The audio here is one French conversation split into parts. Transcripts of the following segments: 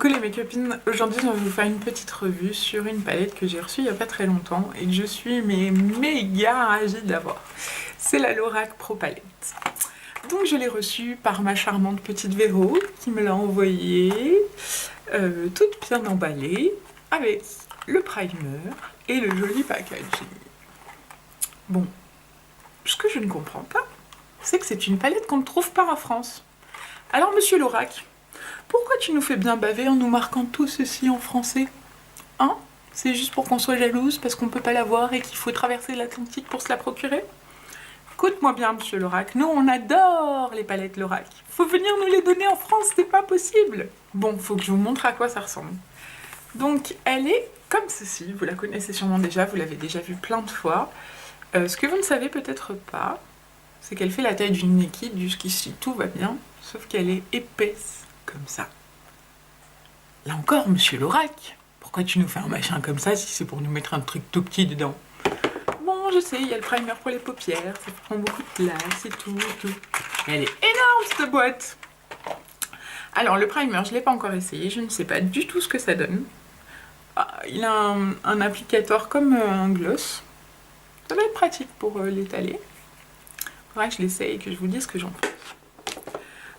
Coucou les mes copines, aujourd'hui je vais vous faire une petite revue sur une palette que j'ai reçue il n'y a pas très longtemps et que je suis méga ravie d'avoir. C'est la Lorac Pro Palette. Donc je l'ai reçue par ma charmante petite Véro qui me l'a envoyée toute bien emballée avec le primer et le joli packaging. Bon, ce que je ne comprends pas, c'est que c'est une palette qu'on ne trouve pas en France. Alors monsieur Lorac, pourquoi tu nous fais bien baver en nous marquant tout ceci en français? Hein? C'est juste pour qu'on soit jalouse parce qu'on peut pas l'avoir et qu'il faut traverser l'Atlantique pour se la procurer? Écoute-moi bien, monsieur Lorac, nous on adore les palettes Lorac. Faut venir nous les donner en France, c'est pas possible. Bon, faut que je vous montre à quoi ça ressemble. Donc, elle est comme ceci, vous la connaissez sûrement déjà, vous l'avez déjà vue plein de fois. Ce que vous ne savez peut-être pas, c'est qu'elle fait la taille d'une liquide, jusqu'ici tout va bien, sauf qu'elle est épaisse. Comme ça. Là encore, monsieur Lorac, pourquoi tu nous fais un machin comme ça si c'est pour nous mettre un truc tout petit dedans? Bon, je sais, il y a le primer pour les paupières, ça prend beaucoup de place et tout. Elle est énorme cette boîte. Alors le primer, je ne l'ai pas encore essayé, je ne sais pas du tout ce que ça donne. Ah, il a un applicateur comme un gloss. Ça va être pratique pour l'étaler. Il faudra que je l'essaye et que je vous dise ce que j'en pense.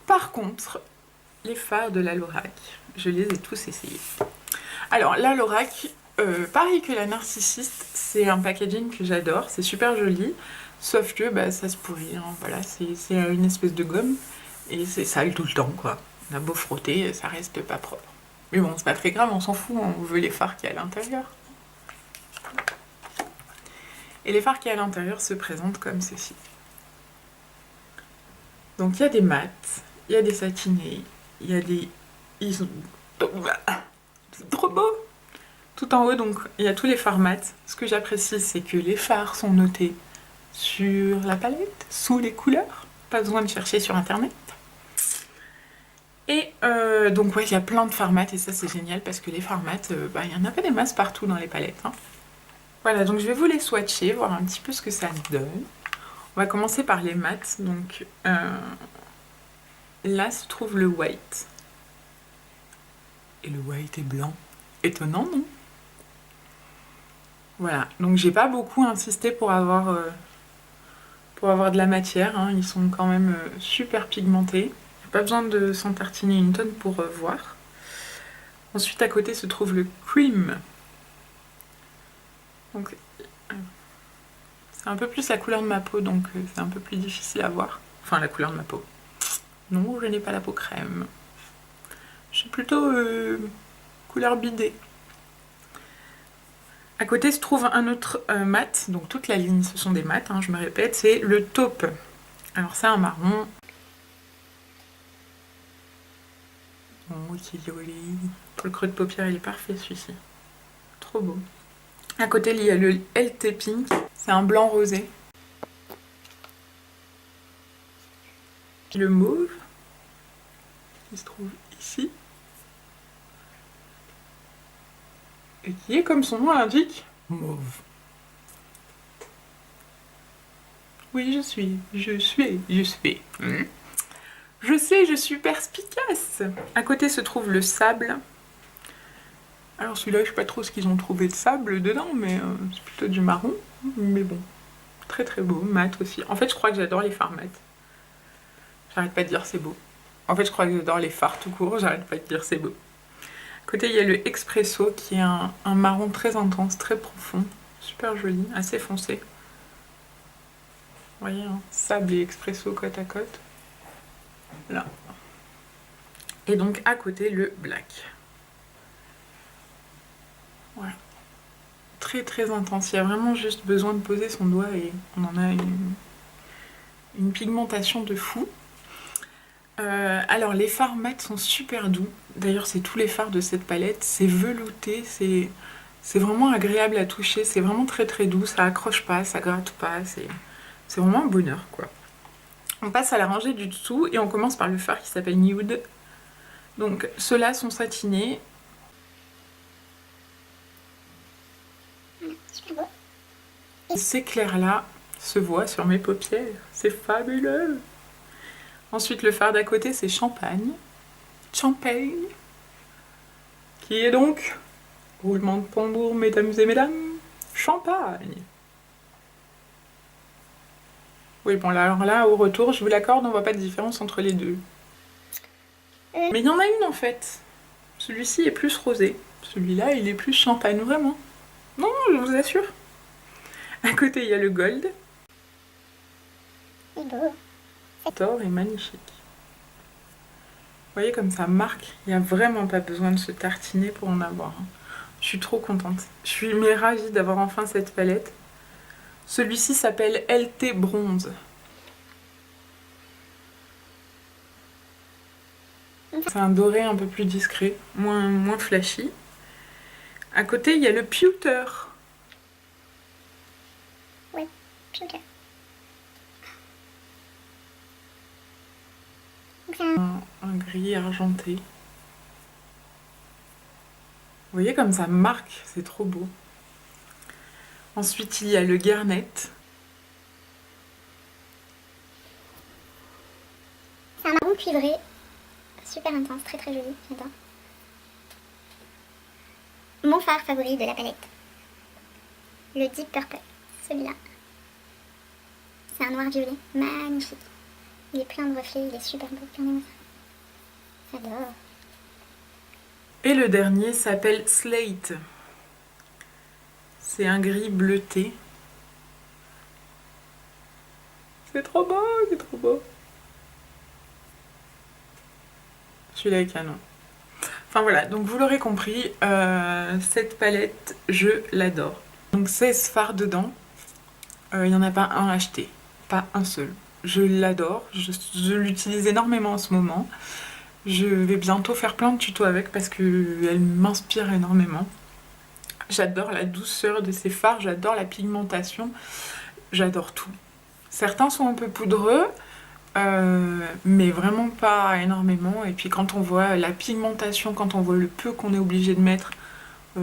Par contre, les fards de la Lorac, je les ai tous essayés. Alors la Lorac, pareil que la Narcissiste, c'est un packaging que j'adore, c'est super joli, sauf que bah, ça se pourrit, hein, voilà, c'est une espèce de gomme et c'est sale tout le temps quoi. On a beau frotter, ça reste pas propre. Mais bon, c'est pas très grave, on s'en fout, on veut les fards qu'il y a à l'intérieur. Et les fards qu'il y a à l'intérieur se présentent comme ceci. Donc il y a des mats, il y a des satinés, il y a des... Ils sont... C'est trop beau! Tout en haut, donc, il y a tous les fards mat. Ce que j'apprécie, c'est que les fards sont notés sur la palette, sous les couleurs. Pas besoin de chercher sur internet. Et donc, ouais, il y a plein de fards mat, et ça, c'est génial, parce que les fards mat, il n'y en a pas des masses partout dans les palettes. Hein. Voilà, donc je vais vous les swatcher, voir un petit peu ce que ça donne. On va commencer par les mats. Donc, là se trouve le white. Et le white est blanc. Étonnant, non? Voilà, donc j'ai pas beaucoup insisté pour avoir de la matière, hein. Ils sont quand même super pigmentés. Pas besoin de s'en tartiner une tonne pour voir. Ensuite, à côté se trouve le cream. Donc, c'est un peu plus la couleur de ma peau, donc c'est un peu plus difficile à voir. Enfin, la couleur de ma peau. Non, je n'ai pas la peau crème. Je suis plutôt couleur bidet. À côté se trouve un autre mat, donc toute la ligne ce sont des mats, hein, je me répète, c'est le taupe. Alors c'est un marron. Oh, c'est joli. Pour le creux de paupière, il est parfait celui-ci. Trop beau. À côté, il y a le LT Pink, c'est un blanc rosé. Le mauve, qui se trouve ici. Et qui est, comme son nom l'indique, mauve. Oui, je suis. Je sais, je suis perspicace. À côté se trouve le sable. Alors celui-là, je sais pas trop ce qu'ils ont trouvé de sable dedans, mais c'est plutôt du marron. Mais bon, très très beau, mat aussi. En fait, je crois que j'adore les fards mat. J'arrête pas de dire c'est beau. En fait, je crois que j'adore les fards tout court, j'arrête pas de dire c'est beau. À côté, il y a le Expresso qui est un marron très intense, très profond, super joli, assez foncé. Vous voyez, hein, sable et Expresso côte à côte. Là. Et donc à côté, le black. Voilà. Très très intense, il y a vraiment juste besoin de poser son doigt et on en a une pigmentation de fou. Alors les fards mat sont super doux, d'ailleurs c'est tous les fards de cette palette, c'est velouté, c'est vraiment agréable à toucher, c'est vraiment très très doux, ça accroche pas, ça gratte pas, c'est vraiment un bonheur quoi. On passe à la rangée du dessous et on commence par le fard qui s'appelle Nude. Donc ceux-là sont satinés. Ces clairs-là se voient sur mes paupières, c'est fabuleux. Ensuite, le fard d'à côté, c'est Champagne. Champagne. qui est donc, roulement de tambour mesdames et mesdames, champagne. Oui bon là, alors là au retour je vous l'accorde, on voit pas de différence entre les deux. Mais il y en a une en fait. Celui-ci est plus rosé. Celui-là il est plus champagne, vraiment. Non, je vous assure. À côté il y a le gold. Il est beau. L'or est magnifique. Vous voyez comme ça marque, il n'y a vraiment pas besoin de se tartiner pour en avoir. Je suis trop contente. Je suis mais ravie d'avoir enfin cette palette. Celui-ci s'appelle LT Bronze. C'est un doré un peu plus discret, moins flashy. À côté, il y a le Pewter. Ouais, Pewter. Un gris argenté. Vous voyez comme ça marque, c'est trop beau. Ensuite, il y a le Garnet. C'est un marron cuivré, super intense, très très joli, j'adore. Mon phare favori de la palette, le Deep Purple, celui-là. C'est un noir violet, magnifique. Il est plein de reflets, il est super beau, regardez-moi ça. J'adore. Et le dernier s'appelle Slate. C'est un gris bleuté. C'est trop beau, c'est trop beau. Celui-là est canon. Enfin voilà, donc vous l'aurez compris, cette palette, je l'adore. Donc 16 fards dedans, il n'y en a pas un acheté, pas un seul. Je l'adore, je l'utilise énormément en ce moment. Je vais bientôt faire plein de tutos avec parce qu'elle m'inspire énormément. J'adore la douceur de ces fards, j'adore la pigmentation, j'adore tout. Certains sont un peu poudreux, mais vraiment pas énormément. Et puis quand on voit la pigmentation, quand on voit le peu qu'on est obligé de mettre, ils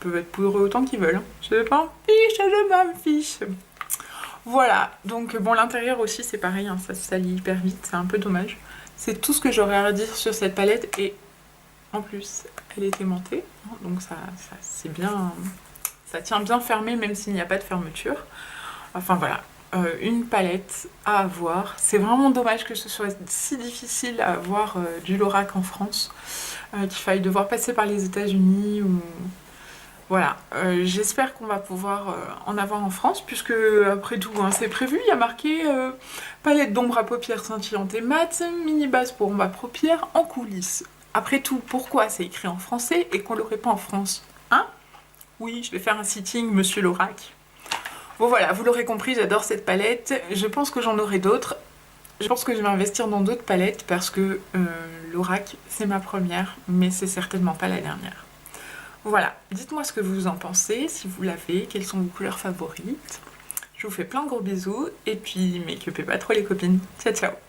peuvent être poudreux autant qu'ils veulent. Je m'en fiche, je m'en fiche. Voilà, donc bon, l'intérieur aussi c'est pareil, hein, ça se salit hyper vite, c'est un peu dommage. C'est tout ce que j'aurais à dire sur cette palette, et en plus elle est aimantée, hein, donc ça c'est bien, ça tient bien fermé même s'il n'y a pas de fermeture. Enfin voilà, une palette à avoir. C'est vraiment dommage que ce soit si difficile à avoir du Lorac en France, qu'il faille devoir passer par les États-Unis ou... Voilà, j'espère qu'on va pouvoir en avoir en France, puisque après tout, hein, c'est prévu, il y a marqué palette d'ombre à paupières scintillante et mat, mini base pour ombre à paupières en coulisses. Après tout, pourquoi c'est écrit en français et qu'on l'aurait pas en France? Hein? Oui, je vais faire un sitting, monsieur Lorac. Bon voilà, vous l'aurez compris, j'adore cette palette. Je pense que j'en aurai d'autres. Je pense que je vais investir dans d'autres palettes parce que Lorac, c'est ma première, mais c'est certainement pas la dernière. Voilà, dites-moi ce que vous en pensez, si vous l'avez, quelles sont vos couleurs favorites. Je vous fais plein de gros bisous, et puis make-upez pas trop les copines. Ciao ciao!